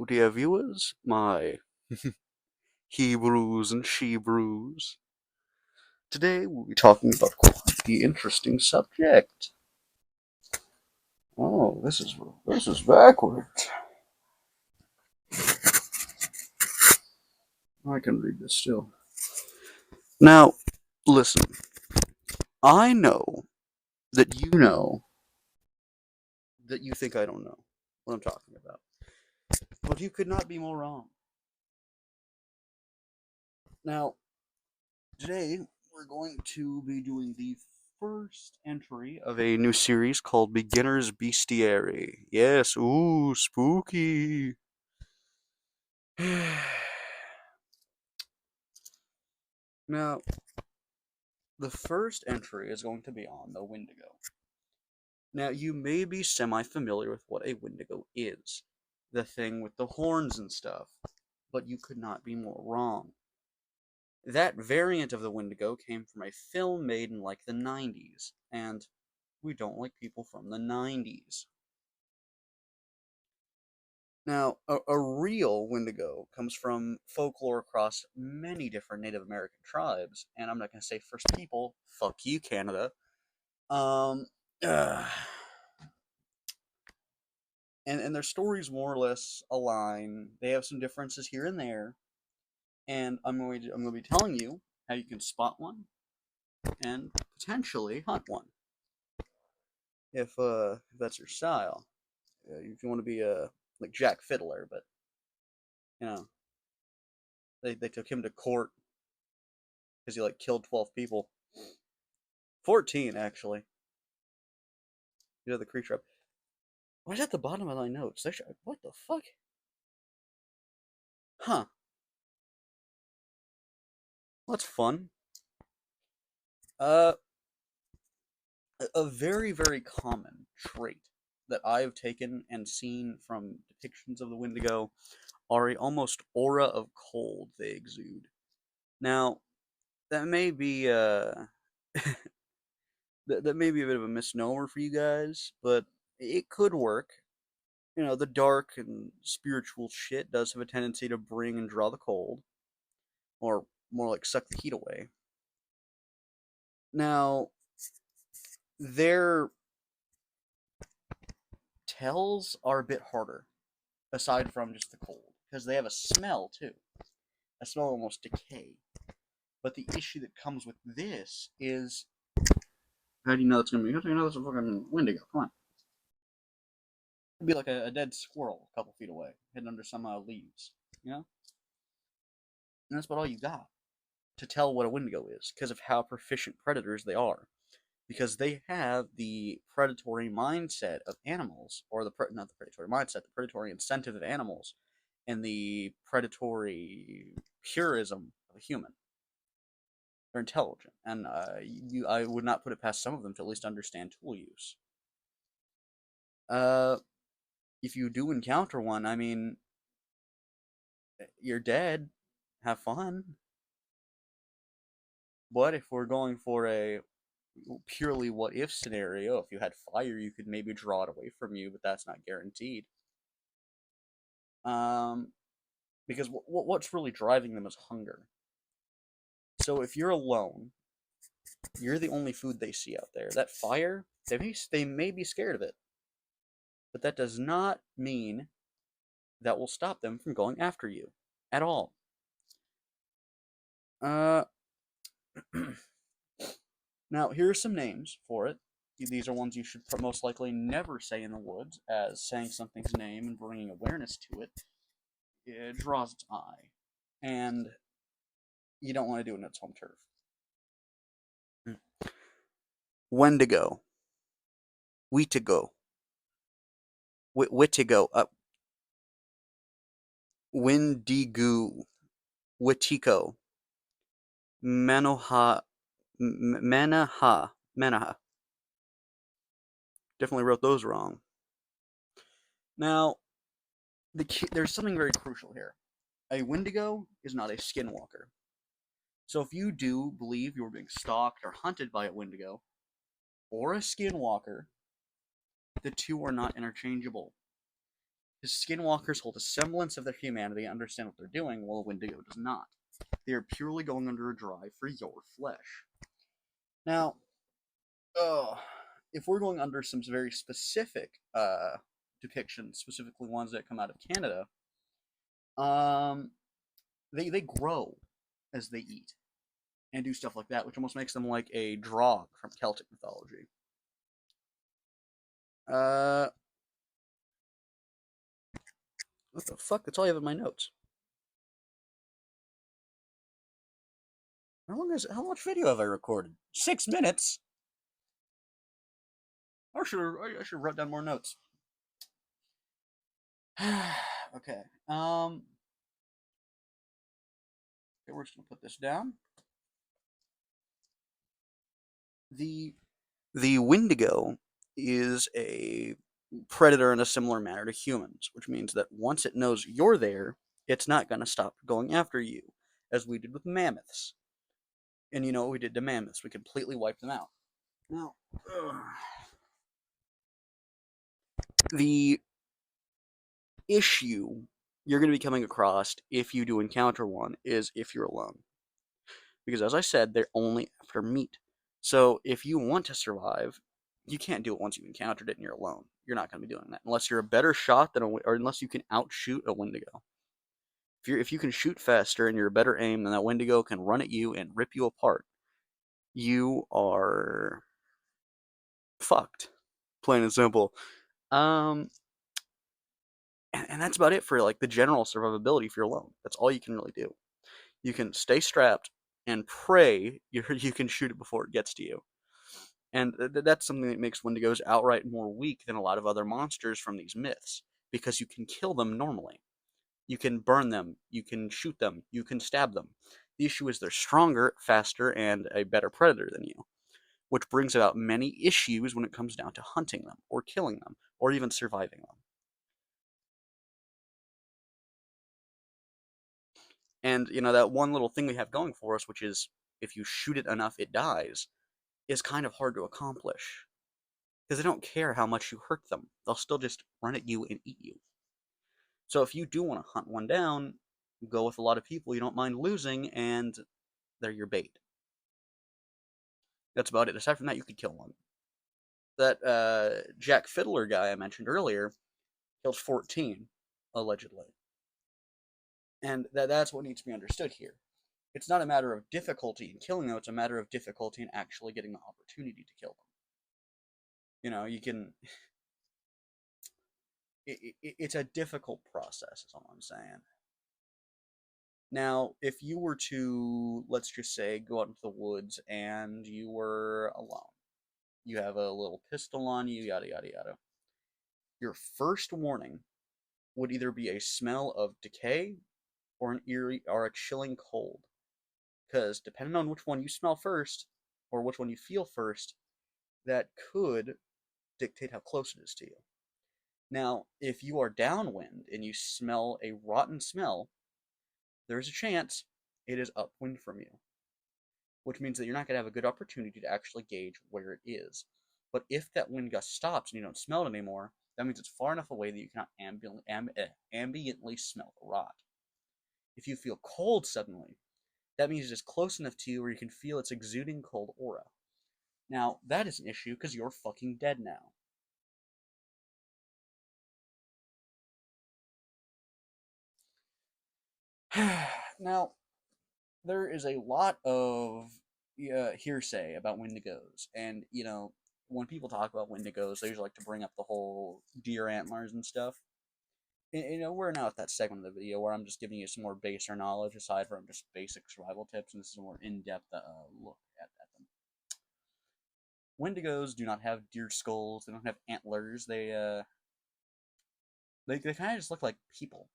dear viewers, my Hebrews and Shebrews. Today we'll be talking about quite the interesting subject. Oh, this is backwards. I can read this still. Now, listen. I know that you know that you think I don't know what I'm talking about, but you could not be more wrong. Now, today we're going to be doing the first entry of a new series called Beginner's Bestiary. Yes, ooh, spooky. Now, the first entry is going to be on the Wendigo. Now, you may be semi-familiar with what a Wendigo is. The thing with the horns and stuff. But you could not be more wrong. That variant of the Wendigo came from a film made in like the 90s, and we don't like people from the 90s. Now, a real Wendigo comes from folklore across many different Native American tribes, and I'm not going to say First People, fuck you, Canada. Um, uh, and their stories more or less align. They have some differences here and there, and I'm going to be telling you how you can spot one and potentially hunt one if that's your style. If you want to be like Jack Fiddler, but you know they took him to court because he like killed 12 people, 14 actually. You know the creature up. Why's at the bottom of my notes? What the fuck? Huh? That's fun. Uh, a very very common trait that I've taken and seen from depictions of the Wendigo are a almost aura of cold they exude. Now that may be that may be a bit of a misnomer for you guys, but it could work. You know, the dark and spiritual shit does have a tendency to bring and draw the cold, or more like suck the heat away. Now, their tells are a bit harder, aside from just the cold, because they have a smell too. A smell of almost decay. But the issue that comes with this is, how do you know it's gonna be? How do you know it's a fucking Wendigo? Come on. It'd be like a dead squirrel a couple feet away, hidden under some leaves. You know? And that's about all you got to tell what a Wendigo is, because of how proficient predators they are. Because they have the predatory mindset of animals, or not the predatory mindset, the predatory incentive of animals, and the predatory purism of a human. They're intelligent, and I would not put it past some of them to at least understand tool use. Uh, if you do encounter one, I mean, you're dead. Have fun. But if we're going for a purely what if scenario, if you had fire, you could maybe draw it away from you, but that's not guaranteed. Um, because what's really driving them is hunger. So if you're alone, you're the only food they see out there. That fire, they may be scared of it, but that does not mean that will stop them from going after you at all. Uh, now here are some names for it. These are ones you should most likely never say in the woods, as saying something's name and bringing awareness to it draws its eye, and you don't want to do it in its home turf. Wendigo, Wheatigo, Wittigo, Windigo, Wittico, Manoha, Manaha. Definitely wrote those wrong. Now, there's something very crucial here. A Wendigo is not a skinwalker. So if you do believe you're being stalked or hunted by a Wendigo or a skinwalker, the two are not interchangeable. His skinwalkers hold a semblance of their humanity and understand what they're doing, while a wendigo does not. They are purely going under a drive for your flesh. Now, if we're going under some very specific depictions, specifically ones that come out of Canada, um, they grow as they eat and do stuff like that, which almost makes them like a Draug from Celtic mythology. What the fuck? That's all I have in my notes. How much video have I recorded? 6 minutes. I should write down more notes. Okay. Okay, we're just gonna put this down. The the wendigo is a predator in a similar manner to humans, which means that once it knows you're there, it's not gonna stop going after you, as we did with mammoths. And you know what we did to mammoths? We completely wiped them out. Now, the issue you're going to be coming across if you do encounter one is if you're alone. Because as I said, they're only after meat. So if you want to survive, you can't do it once you've encountered it and you're alone. You're not going to be doing that unless you're a better shot than or unless you can outshoot a wendigo. If you can shoot faster and you're a better aim, then that wendigo can run at you and rip you apart. You are fucked, plain and simple. Um, and that's about it for like the general survivability if you're alone. That's all you can really do. You can stay strapped and pray you can shoot it before it gets to you. And that's something that makes wendigos outright more weak than a lot of other monsters from these myths, because you can kill them normally. You can burn them, you can shoot them, you can stab them. The issue is they're stronger, faster, and a better predator than you, which brings about many issues when it comes down to hunting them, or killing them, or even surviving them. And, that one little thing we have going for us, which is if you shoot it enough, it dies, is kind of hard to accomplish. Because they don't care how much you hurt them. They'll still just run at you and eat you. So if you do want to hunt one down, go with a lot of people you don't mind losing, and they're your bait. That's about it. Aside from that, you could kill one. That Jack Fiddler guy I mentioned earlier killed 14, allegedly. And that's what needs to be understood here. It's not a matter of difficulty in killing them, it's a matter of difficulty in actually getting the opportunity to kill them. You can. It's a difficult process, is all I'm saying. Now, if you were to, let's just say, go out into the woods and you were alone, you have a little pistol on you, yada, yada, yada. Your first warning would either be a smell of decay or an eerie or a chilling cold. Because depending on which one you smell first or which one you feel first, that could dictate how close it is to you. Now, if you are downwind and you smell a rotten smell, there's a chance it is upwind from you, which means that you're not going to have a good opportunity to actually gauge where it is. But if that wind gust stops and you don't smell it anymore, that means it's far enough away that you cannot ambiently smell the rot. If you feel cold suddenly, that means it is close enough to you where you can feel its exuding cold aura. Now, that is an issue because you're fucking dead now. Now, there is a lot of hearsay about wendigos, and when people talk about wendigos, they usually like to bring up the whole deer antlers and stuff. And, we're now at that segment of the video where I'm just giving you some more baser knowledge aside from just basic survival tips, and this is a more in-depth look at them. Wendigos do not have deer skulls. They don't have antlers. They kind of just look like people.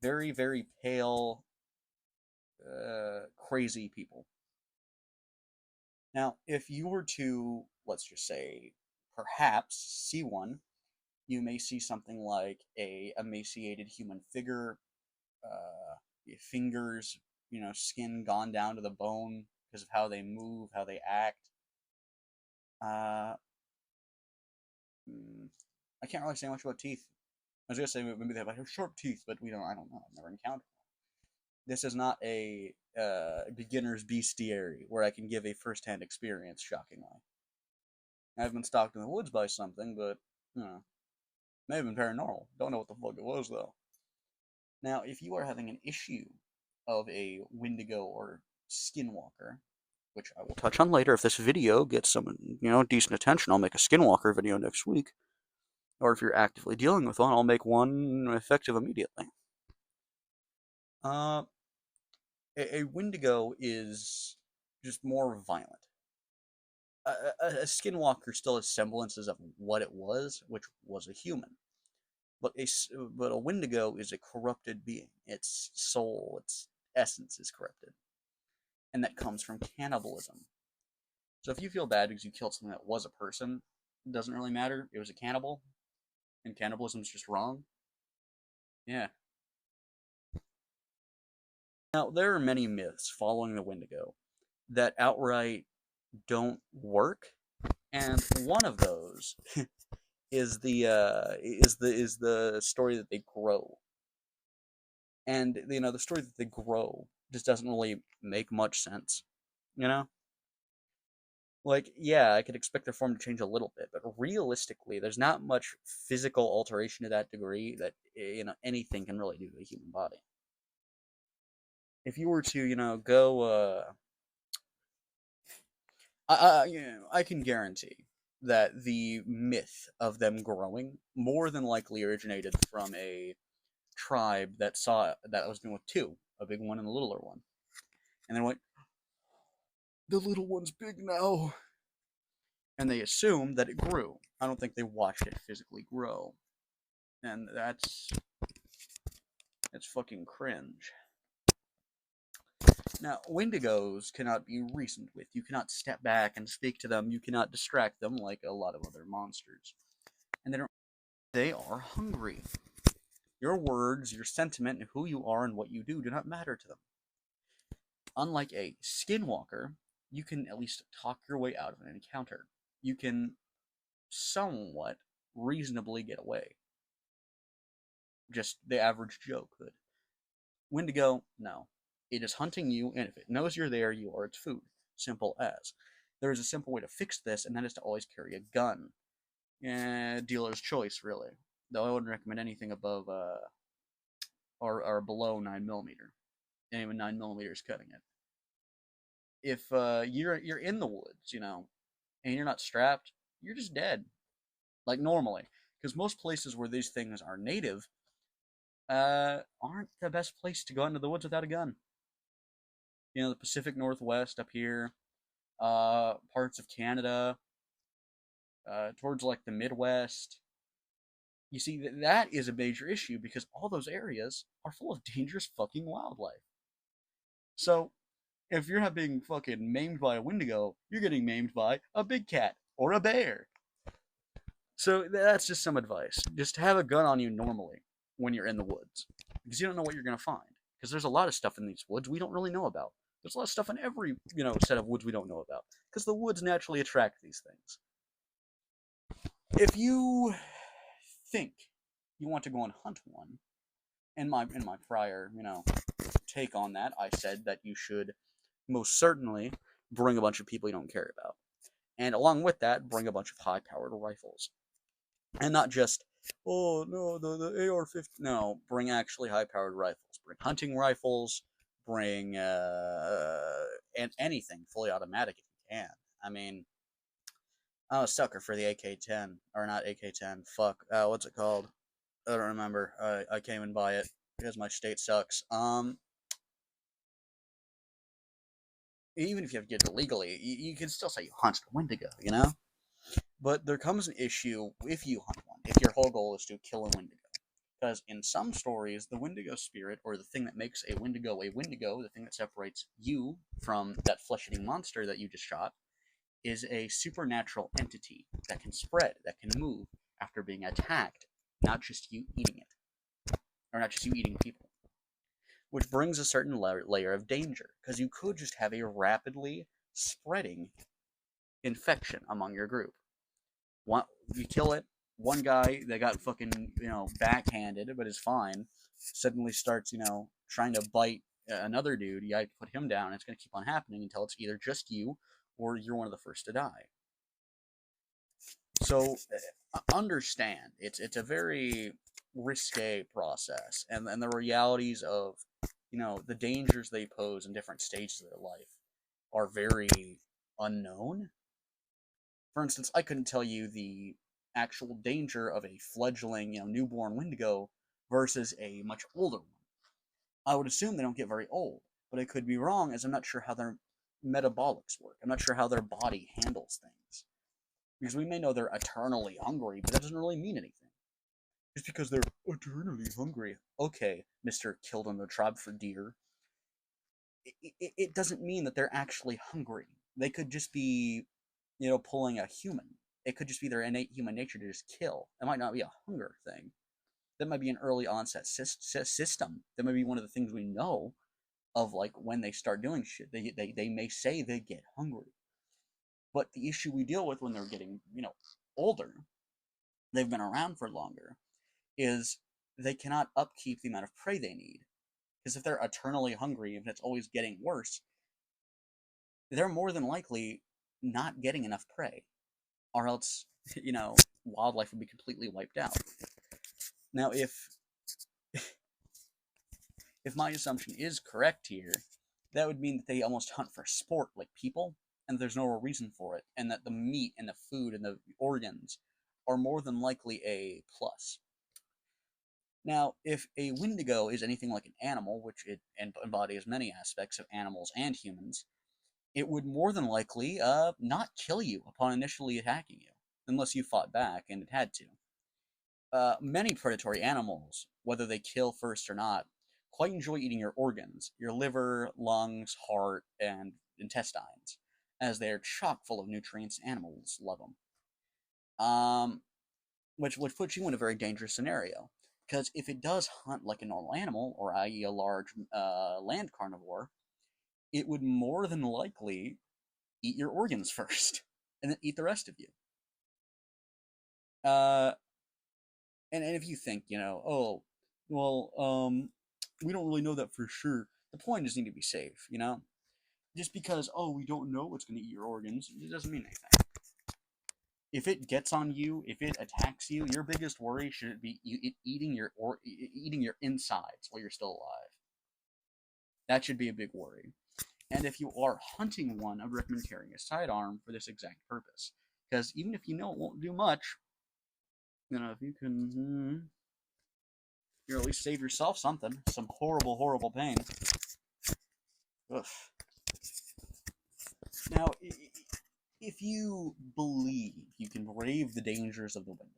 Very, very pale, crazy people. Now, if you were to, let's just say, perhaps see one, you may see something like a emaciated human figure, fingers, skin gone down to the bone because of how they move, how they act. I can't really say much about teeth. I was gonna say maybe they have like sharp teeth, but I don't know. I've never encountered one. This is not a beginner's bestiary where I can give a first-hand experience. Shockingly, I've been stalked in the woods by something, but you know, may have been paranormal. Don't know what the fuck it was though. Now, if you are having an issue of a wendigo or skinwalker, which I will touch on later, if this video gets some decent attention, I'll make a skinwalker video next week. Or if you're actively dealing with one, I'll make one effective immediately. A wendigo is just more violent. A skinwalker still has semblances of what it was, which was a human. But a wendigo is a corrupted being. Its soul, its essence is corrupted. And that comes from cannibalism. So if you feel bad because you killed something that was a person, it doesn't really matter. It was a cannibal, and cannibalism is just wrong. Yeah. Now, there are many myths following the wendigo that outright don't work, and one of those is the story that they grow. And the story that they grow just doesn't really make much sense. Like, yeah, I could expect their form to change a little bit, but realistically, there's not much physical alteration to that degree that anything can really do to the human body. If you were to, go, I can guarantee that the myth of them growing more than likely originated from a tribe that saw that was doing with two, a big one and a littler one, and they're like, the little one's big now, and they assumed that it grew. I don't think they watched it physically grow, and that's fucking cringe. Now, wendigos cannot be reasoned with. You cannot step back and speak to them. You cannot distract them like a lot of other monsters. And they are hungry. Your words, your sentiment, and who you are and what you do not matter to them. Unlike a skinwalker, you can at least talk your way out of an encounter. You can somewhat reasonably get away. Just the average Joe could. Wendigo, no. It is hunting you, and if it knows you're there, you are its food. Simple as. There is a simple way to fix this, and that is to always carry a gun. Dealer's choice, really. Though I wouldn't recommend anything above or below 9mm. And even 9mm is cutting it. If you're in the woods, and you're not strapped, you're just dead. Like normally. Because most places where these things are native aren't the best place to go into the woods without a gun. The Pacific Northwest up here, parts of Canada, towards like the Midwest. You see, that is a major issue because all those areas are full of dangerous fucking wildlife. So, if you're not being fucking maimed by a wendigo, you're getting maimed by a big cat or a bear. So, that's just some advice. Just have a gun on you normally when you're in the woods. Because you don't know what you're going to find. Because there's a lot of stuff in these woods we don't really know about. There's a lot of stuff in every, set of woods we don't know about. Because the woods naturally attract these things. If you think you want to go and hunt one, in my prior, take on that, I said that you should most certainly bring a bunch of people you don't care about. And along with that, bring a bunch of high-powered rifles. And not just, oh, no, the AR-15. No, bring actually high-powered rifles. Bring hunting rifles. Bring and anything fully automatic if you can. I mean, I'm a sucker for the AK-10. Or not AK-10. Fuck. What's it called? I don't remember. I can't even buy it because my state sucks. Even if you have to get it illegally, you can still say you hunt a wendigo, But there comes an issue if you hunt one, if your whole goal is to kill a wendigo. Because in some stories, the wendigo spirit, or the thing that makes a wendigo, the thing that separates you from that flesh-eating monster that you just shot, is a supernatural entity that can spread, that can move after being attacked, not just you eating it. Or not just you eating people. Which brings a certain layer of danger, because you could just have a rapidly spreading infection among your group. You kill it, One guy that got fucking, backhanded, but is fine, suddenly starts, trying to bite another dude. You gotta put him down. It's gonna keep on happening until it's either just you or you're one of the first to die. So understand, it's a very risque process, and the realities of the dangers they pose in different stages of their life are very unknown. For instance, I couldn't tell you the actual danger of a fledgling, newborn wendigo versus a much older one. I would assume they don't get very old, but I could be wrong, as I'm not sure how their metabolics work. I'm not sure how their body handles things. Because we may know they're eternally hungry, but that doesn't really mean anything. Just because they're eternally hungry, okay, Mr. Killed on the Tribe for Deer, it doesn't mean that they're actually hungry. They could just be, pulling a human. It could just be their innate human nature to just kill. It might not be a hunger thing. That might be an early onset system. That might be one of the things we know of, like, when they start doing shit. They may say they get hungry. But the issue we deal with when they're getting, older, they've been around for longer, is they cannot upkeep the amount of prey they need. Because if they're eternally hungry, if it's always getting worse, they're more than likely not getting enough prey. Or else, wildlife would be completely wiped out. Now, if my assumption is correct here, that would mean that they almost hunt for sport like people, and there's no real reason for it, and that the meat and the food and the organs are more than likely a plus. Now, if a wendigo is anything like an animal, which it embodies many aspects of animals and humans, it would more than likely not kill you upon initially attacking you, unless you fought back and it had to. Many predatory animals, whether they kill first or not, quite enjoy eating your organs, your liver, lungs, heart, and intestines, as they are chock full of nutrients. Animals love them. Which puts you in a very dangerous scenario. Because if it does hunt like a normal animal, or i.e. a large land carnivore, it would more than likely eat your organs first, and then eat the rest of you. Uh, and if you think, oh, well, we don't really know that for sure. The point is, need to be safe, Just because, oh, we don't know what's going to eat your organs, it doesn't mean anything. If it gets on you, if it attacks you, your biggest worry should be eating your insides while you're still alive. That should be a big worry. And if you are hunting one, I would recommend carrying a sidearm for this exact purpose. Because even if you know it won't do much, if you can, you at least save yourself some horrible, horrible pain. Ugh. Now, if you believe you can brave the dangers of the wendigo,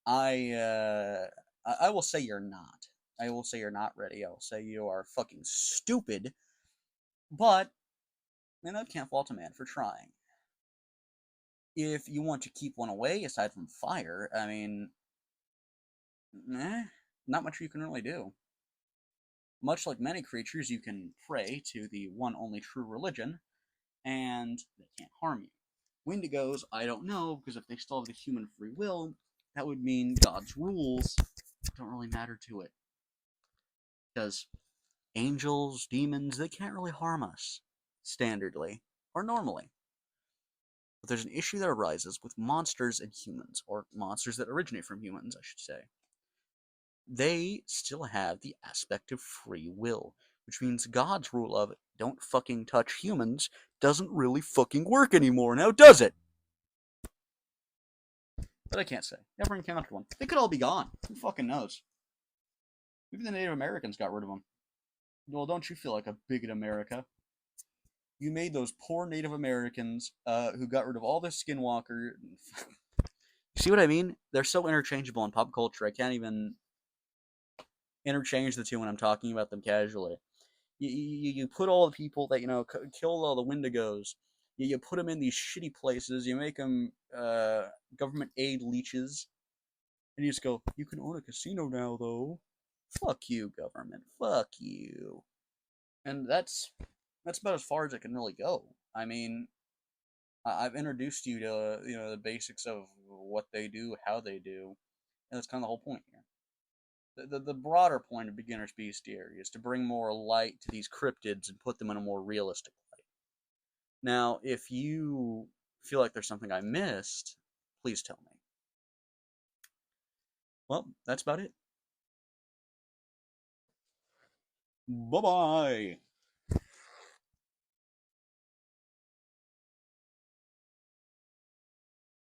I will say you're not. I will say you're not ready. I will say you are fucking stupid. But, I can't fault a man for trying. If you want to keep one away, aside from fire, I mean, not much you can really do. Much like many creatures, you can pray to the one only true religion, and they can't harm you. Wendigos, I don't know, because if they still have the human free will, that would mean God's rules don't really matter to it. Because angels, demons, they can't really harm us, standardly, or normally. But there's an issue that arises with monsters and humans, or monsters that originate from humans, I should say. They still have the aspect of free will, which means God's rule of don't fucking touch humans doesn't really fucking work anymore, now does it? But I can't say. Never encountered one. They could all be gone. Who fucking knows? Maybe the Native Americans got rid of them. Well, don't you feel like a bigot, America? You made those poor Native Americans who got rid of all the skinwalker. See what I mean? They're so interchangeable in pop culture, I can't even interchange the two when I'm talking about them casually. You put all the people that, killed all the wendigos, you put them in these shitty places, you make them government aid leeches, and you just go, you can own a casino now, though. Fuck you, government. Fuck you. And that's about as far as it can really go. I mean, I've introduced you to the basics of what they do, how they do, and that's kind of the whole point here. The broader point of beginner's bestiary is to bring more light to these cryptids and put them in a more realistic light. Now, if you feel like there's something I missed, please tell me. Well, that's about it. Bye bye.